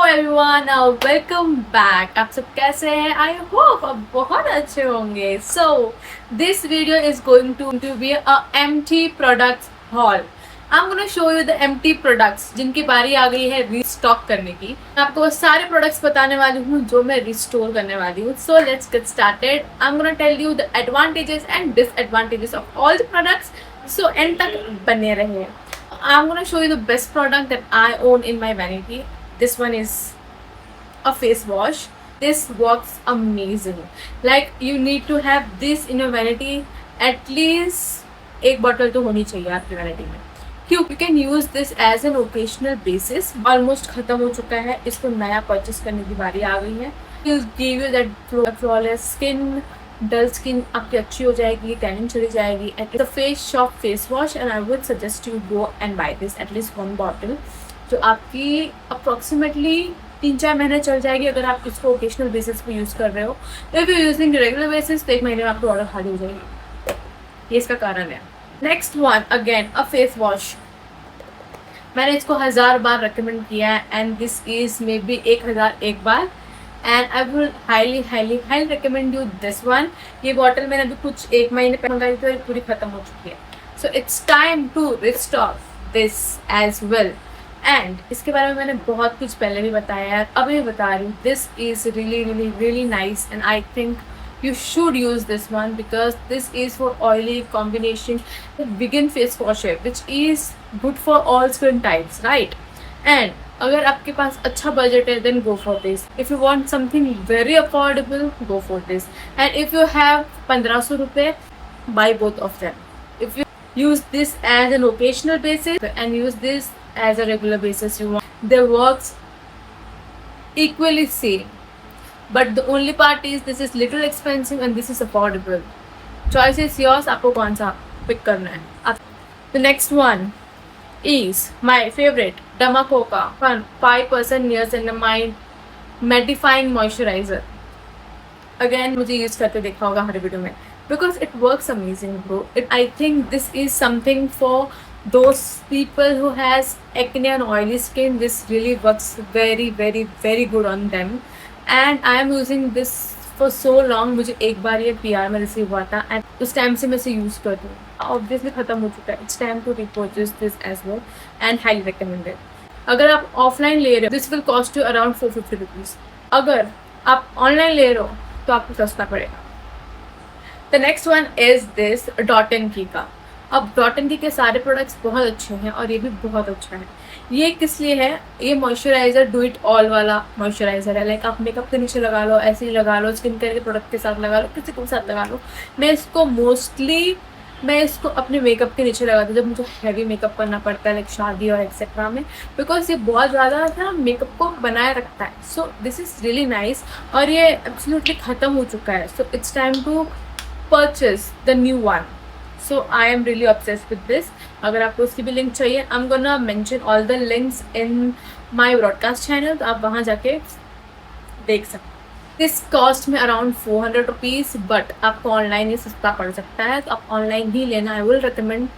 Everyone, welcome back. आप सब कैसे हैं? आई होप आप बहुत अच्छे होंगे। So this video is going to be a empty products haul. I am gonna show you the empty products जिनकी बारी आ गई है रीस्टॉक करने की। मैं आपको वो सारे प्रोडक्ट्स बताने वाली हूँ जो मैं रिस्टोर करने वाली हूँ। So let's get started. I am gonna tell you the advantages and disadvantages of all the products. So end तक बने रहिए। I'm gonna show you the best product that I own in my vanity. This one is a face wash. This works amazing. Like you need to have this in your vanity. At least एक bottle तो होनी चाहिए आपकी vanity में। क्यों? You can use this as an occasional basis. Almost खत्म हो चुका है, इसको नया purchase करने की बारी आ गई है। It will give you that flawless skin. Dull skin आपकी अच्छी हो जाएगी, टैनिंग चली जाएगी। At the face shop face wash and I would suggest you go and buy this at least 1 bottle जो आपकी अप्रॉक्सीमेटली 3-4 महीने चल जाएगी अगर आप इसको ओकेशनल बेसिस पे यूज़ कर रहे हो। If you using regular basis तो 1 महीने में आपकी ऑर्डर खाली हो जाएगी। ये इसका कारण है। Next one again a face wash. मैंने इसको 1000 बार रिकमेंड किया है and this is may be 1001 bar and I will highly recommend you this one. ये बॉटल मैंने अभी कुछ 1 महीने पहले मंगाई थी और पूरी खत्म हो चुकी है। So it's time to restock this as well. And इसके बारे में मैंने बहुत कुछ पहले भी बताया है, अभी बता रही हूँ। This is really nice and I think you should use this one because this is for oily combination vegan face wash है which is good for all skin types, right? And अगर आपके पास अच्छा बजट है then go for this. If you want something very affordable, go for this. And if you have 1500 रुपये, buy both of them. If you use this as an occasional basis and use this as a regular basis, you want, they works equally same. But the only part is this is little expensive and this is affordable. Choice is yours. आपको कौन सा pick करना है? The next one is my favorite Damacoca 5% niacinamide mattifying moisturizer. Again मुझे use करते देखा होगा हर video में because it works amazing, bro. I think this is something for those people who has acne and oily skin. This really works very good on them. And I am using this for so long. मुझे एक बार ये PR में receive हुआ था and उस time से मैं इसे यूज़ करती हूँ। ऑब्वियसली ख़त्म हो चुका है। It's time to repurchase this as well and highly recommended. अगर आप ऑफलाइन ले रहे हो this will cost you around 450 rupees. अगर आप ऑनलाइन ले रहे हो तो आपको सस्ता पड़ेगा। The next one is this dot and Key का। अब डॉट एंड की के सारे प्रोडक्ट्स बहुत अच्छे हैं और ये भी बहुत अच्छा है। ये किस लिए है? ये मॉइस्चराइज़र डू इट ऑल वाला मॉइस्चराइज़र है। लाइक आप मेकअप के नीचे लगा लो, ऐसे ही लगा लो, स्किन केयर के प्रोडक्ट के साथ लगा लो, किसी के साथ लगा लो। मैं इसको अपने मेकअप के नीचे लगाती हूँ जब मुझे हैवी मेकअप करना पड़ता है लाइक शादी और एक्सेट्रा में, बिकॉज ये बहुत ज़्यादा ना मेकअप को बनाए रखता है। So this is really nice और ये एब्सोल्युटली ख़त्म हो चुका है। So it's time to purchase the new one. So I am really obsessed with this. अगर आपको उसकी भी लिंक चाहिए I am gonna mention all the links in my broadcast channel, तो आप वहाँ जाके देख सकते हैं। This cost me around 400 rupees but आपको ऑनलाइन ही सस्ता पड़ सकता है, तो आप ऑनलाइन ही लेना। I will recommend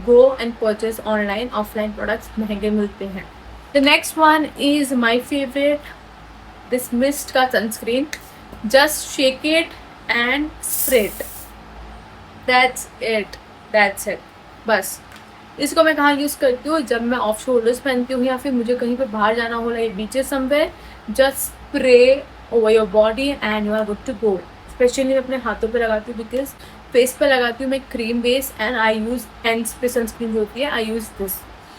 go and purchase online. Offline products महंगे मिलते हैं। The next one is my favourite this mist का sunscreen. Just shake it and spray it, that's it बस। इसको मैं कहाँ यूज़ करती हूँ? जब मैं ऑफ शोल्डर्स पहनती हूँ या फिर मुझे कहीं पर बाहर जाना हो like beaches somewhere, just spray over your body and you are good to go. Especially मैं अपने हाथों पे लगाती हूँ बिकॉज फेस पे लगाती हूँ मैं cream base and I use hands पे सनस्क्रीन जो होती है आई यूज़ दिस।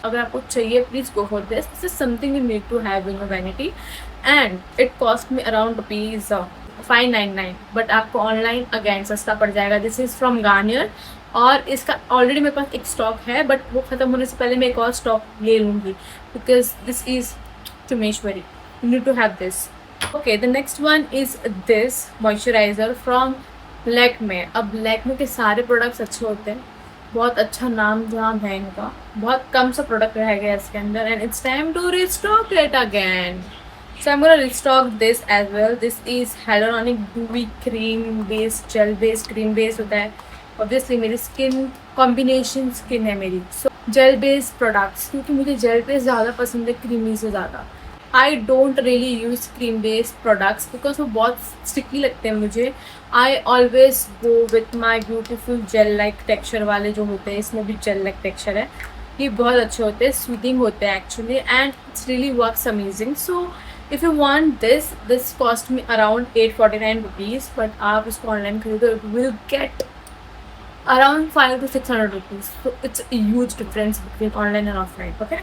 अगर आपको चाहिए please go for this. This is something you need to have in your vanity and it cost me around rupees 599 but आपको online again सस्ता पड़ जाएगा। दिस इज़ फ्रॉम गार्नियर और इसका ऑलरेडी मेरे पास एक स्टॉक है बट वो ख़त्म होने से पहले मैं एक और स्टॉक ले लूँगी बिकॉज दिस इज़ टुमेश्वरी, you need to have this. Okay the next one is this moisturiser from Lakme. अब लैक्मे के सारे प्रोडक्ट्स अच्छे होते हैं, बहुत अच्छा नाम जहाँ है इनका। बहुत कम सा प्रोडक्ट रह गया इसके अंदर and it's time to restock it again. So I'm gonna restock this as well. This is hyaluronic dewy cream based gel based cream based होता है। Obviously मेरी skin combination skin है मेरी, so gel based products क्योंकि मुझे gel based ज़्यादा पसंद है क्रीमी से ज़्यादा। I don't really use cream based products because वो बहुत स्टिकी लगते हैं मुझे. I always go with my beautiful gel like texture वाले जो होते हैं, इसमें भी जेल लाइक टेक्सचर है, ये बहुत अच्छे होते हैं, स्वीटिंग होते हैं actually, and it's really works amazing. So if you want this cost me around 849 rupees, but आप इसको ऑनलाइन खरीदो, it will get around 500 to 600 rupees. So it's a huge difference between online and offline. Okay,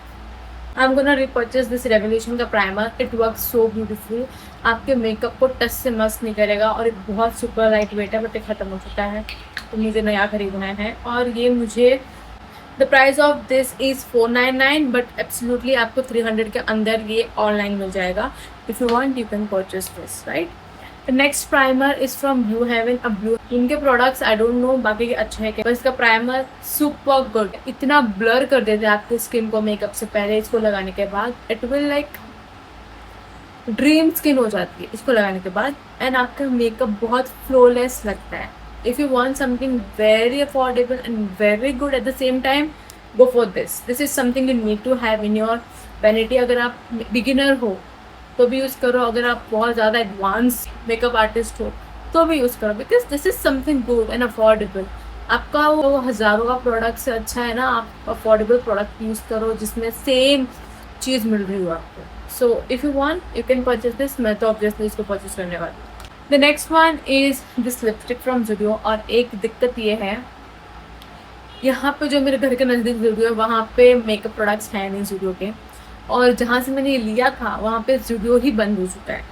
I'm gonna repurchase this Revolution का primer. It works so beautiful. आपके makeup को touch से मस्त नहीं करेगा, और ये बहुत सुपर लाइट वेट है, बट ये ख़त्म हो चुका है तो मुझे नया खरीदना है. और ये मुझे the price of this is 499, but absolutely आपको 300 के अंदर ये ऑनलाइन मिल जाएगा. If you want you can purchase this, right. The next primer is from blue heaven. अब ब्लू इनके प्रोडक्ट्स आई डोंट नो बाकी के अच्छे हैं क्या, बस इसका प्राइमर सुपर गुड. इतना ब्लर कर देते हैं आपकी स्किन को मेकअप से पहले, इसको लगाने के बाद it will like dream skin हो जाती है इसको लगाने के बाद, एंड आपका मेकअप बहुत फ्लोलेस लगता है. If you want something very affordable and very good at the same time, go for this. This is something you need to have in your vanity. अगर आप बिगिनर हो तो भी यूज़ करो, अगर आप बहुत ज़्यादा एडवांस मेकअप आर्टिस्ट हो तो भी यूज़ करो, because this is something good and affordable. आपका वो हज़ारों का प्रोडक्ट से अच्छा है ना, आप अफोर्डेबल प्रोडक्ट यूज़ करो जिसमें सेम चीज़ मिल रही हो आपको. सो if you want you can purchase this. मैं तो ऑब्वियसली इसको परचेज करने वाली हूँ. The next one is this lipstick from Zudio. और एक दिक्कत ये है, यहाँ पे जो मेरे घर के नज़दीक ज़ूडियो है वहाँ पे मेकअप प्रोडक्ट्स हैं नहीं ज़ूडियो के, और जहाँ से मैंने ये लिया था वहाँ पे ज़ूडियो ही बंद हो चुका है.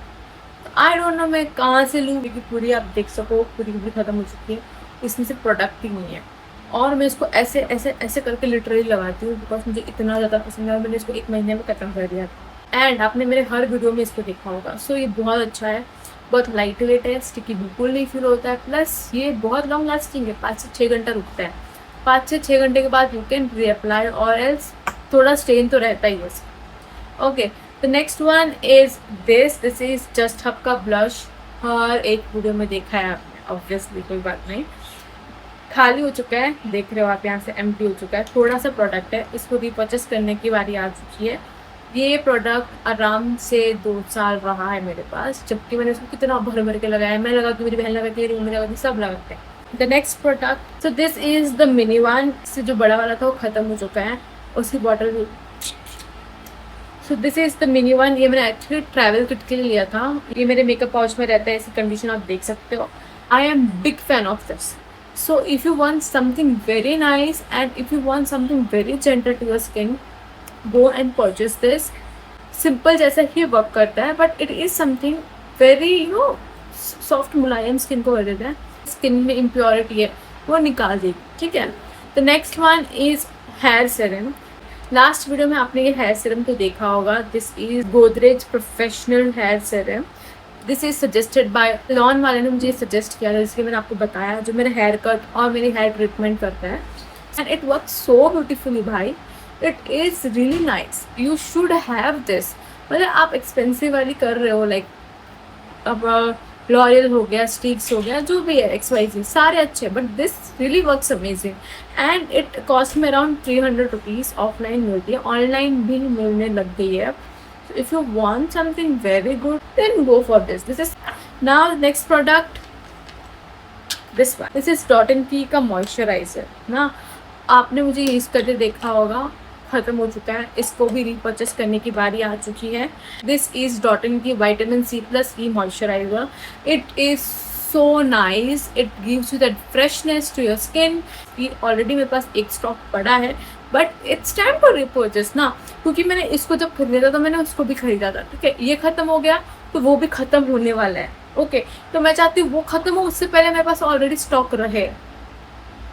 आई डोंट नो मैं कहाँ से लूँ, क्योंकि पूरी आप देख सको पूरी ख़त्म हो चुकी है, इसमें से प्रोडक्ट ही नहीं है. और मैं इसको ऐसे ऐसे ऐसे करके लिटरली लगाती हूँ बिकॉज मुझे इतना ज़्यादा पसंद है, और मैंने इसको 1 महीने में ख़त्म कर दिया था, एंड आपने मेरे हर वीडियो में इसको देखा होगा. सो ये बहुत अच्छा है, बहुत लाइट वेट है, स्टिकी बिल्कुल नहीं फील होता है, प्लस ये बहुत लॉन्ग लास्टिंग है, 5 से 6 घंटा रुकता है. 5 से 6 घंटे के बाद यू कैन रीअप्लाई, और एल्स थोड़ा स्टेन तो रहता ही है. Okay, the next one is this is just hub का ब्लश. हर एक वीडियो में देखा है आपने, ऑब्वियसली कोई बात नहीं. खाली हो चुका है, देख रहे हो आप, यहाँ से एम्प्टी हो चुका है. थोड़ा सा प्रोडक्ट है, इसको रिपर्चेस करने की बारी आ चुकी है. ये प्रोडक्ट आराम से 2 साल रहा है मेरे पास, जबकि मैंने इसको कितना भर भर के लगाया है. मैं लगाती हूँ, मेरी बहन लगाती है, मेरी मम्मी लगाती है, सब लगाते हैं. The next product, so this is the mini one. इससे जो बड़ा वाला था वो ख़त्म हो चुका है, उसकी बॉटल भी. सो this is the mini one. ये मैंने एक्चुअली ट्रैवल किट के लिए लिया था. ये मेरे मेकअप पाउच में रहता है, ऐसी कंडीशन आप देख सकते हो. I am big fan of this. So if you want something very nice and if you want something very gentle to your skin, go and purchase this. Simple जैसा ही वर्क करता है, but it is something very soft मुलायम skin को कर देता है. Skin में इम्प्योरिटी है वो निकाल देगी, ठीक है. The next one is hair serum. Last video में आपने ये हेयर सीरम तो देखा होगा. This is Godrej professional hair serum. This is suggested by लॉन वाले ने मुझे सजेस्ट किया था, जिसके मैंने आपको बताया, जो मेरे हेयर कट और मेरी हेयर ट्रीटमेंट करता है. And it work so beautifully भाई, it is really nice. You should have this. मतलब आप एक्सपेंसिव वाली कर रहे हो, लाइक अब लॉरियल हो गया, स्टिक्स हो गया, जो भी है XYZ, सारे अच्छे, but this really works amazing. And it cost me around 300 rupees. Offline मिलती है, ऑनलाइन भी मिलने लग गई है. If you want something very good then go for this. This is now next product, this one. This is Dot and Key का moisturiser ना. आपने मुझे यूज़ करके देखा होगा, ख़त्म हो चुका है, इसको भी रीपर्चेस करने की बारी आ चुकी है. This is Dot and Key vitamin C+E moisturiser. It is so nice, it gives you that freshness to your skin. ये ऑलरेडी मेरे पास एक स्टॉक पड़ा है, but it's time to repurchase ना, क्योंकि मैंने इसको जब खरीदा था तो मैंने उसको भी खरीदा था, ठीक है. ये ख़त्म हो गया तो वो भी ख़त्म होने वाला है. ओके, तो मैं चाहती हूँ वो ख़त्म हो उससे पहले मेरे पास ऑलरेडी स्टॉक रहे.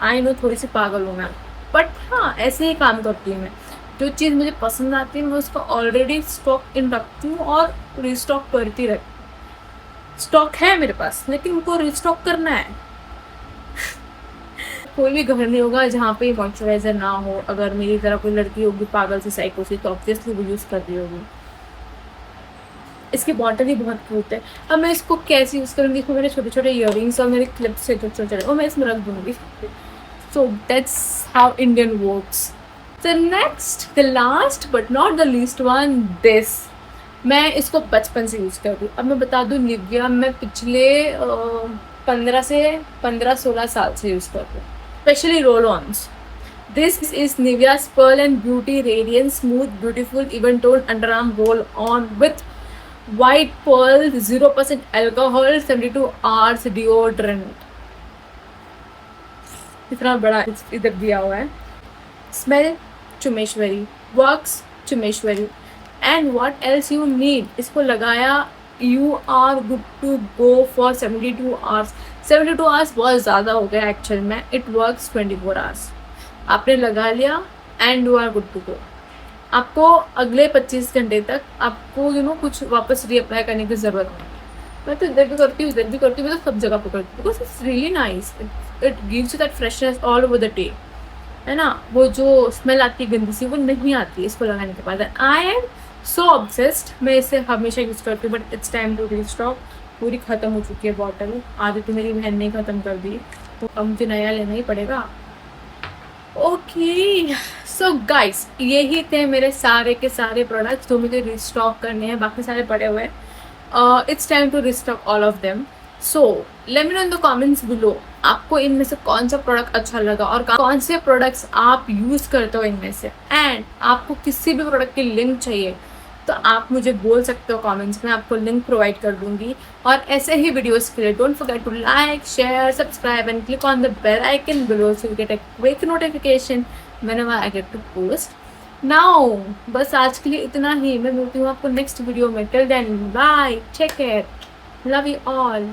आई नो थोड़ी सी पागल हूँ मैं, बट हाँ ऐसे ही काम करती हूँ मैं. जो चीज़ मुझे पसंद आती है मैं उसको ऑलरेडी स्टॉक इन रखती हूँ और रीस्टॉक करती रहती हूँ. स्टॉक है मेरे पास, लेकिन उनको रीस्टॉक करना है. कोई भी घर नहीं होगा जहाँ पे मॉइस्चराइज़र ना हो. अगर मेरी तरह कोई लड़की होगी पागल सी साइको सी, तो ऑब्वियसली वो यूज़ कर रही होगी. इसकी बॉटल ही बहुत क्यूट है. अब मैं इसको कैसे यूज़ करूँगी, इसमें मेरे छोटे छोटे ईयरिंग्स और मेरे क्लिप्स से छोटे छोटे, और मैं इसमें रख दूँगी. So that's how Indian works. The next, the last but not the least one, this. मैं इसको बचपन से यूज़ कर रही हूँ। अब मैं बता दूँ, निविया मैं पिछले 15 16 साल से यूज़ कर रही हूँ, specially roll ons. This is Nivea's Pearl and Beauty Radiant Smooth Beautiful Even Tone Underarm Roll On with White Pearl 0% Alcohol 72 Hours Deodorant। इतना बड़ा इधर दिया हुआ है। Smell चुमेश्वरी, Works चुमेश्वरी, and what else you need। इसको लगाया, you are good to go for 72 hours। 72 hours बहुत ज़्यादा हो गया एक्चुअल में। It works 24 hours। आपने लगा लिया and you are good to go. आपको अगले 25 घंटे तक आपको कुछ वापस रीअप्लाई करने की ज़रूरत नहीं। मैं तो इधर भी करती हूँ, इधर भी करती हूँ, मैं तो सब जगह पर करती हूँ, because it's really nice. It gives you that freshness all over the day, है ना। वो जो स्मेल आती है गंदी सी, वो नहीं आती है इसको लगाने के बाद। आई एम सो ऑब्सेस्ड, मैं इसे हमेशा यूज़ करती हूँ, but it's time to restock. पूरी ख़त्म हो चुकी है बॉटल, आधी तो मेरी बहन ने ख़त्म कर दी, तो अब मुझे नया लेना ही पड़ेगा। ओके सो गाइस, यही थे मेरे सारे के सारे प्रोडक्ट्स जो मुझे रिस्टॉक करने हैं। बाकी सारे पड़े हुए हैं। It's time to restock all of them. So let me know in the comments below, आपको इनमें से कौन सा प्रोडक्ट अच्छा लगा और कौन से प्रोडक्ट्स आप यूज़ करते हो इनमें से। एंड आपको किसी भी प्रोडक्ट की लिंक चाहिए तो आप मुझे बोल सकते हो कमेंट्स में, आपको लिंक प्रोवाइड कर दूंगी। और ऐसे ही वीडियोस के लिए don't forget to like, share, subscribe and click on the bell icon below so you get a quick notification whenever I get to post. Now बस आज के लिए इतना ही। मैं मिलती हूँ आपको नेक्स्ट वीडियो में। Till then bye, take care, love you all.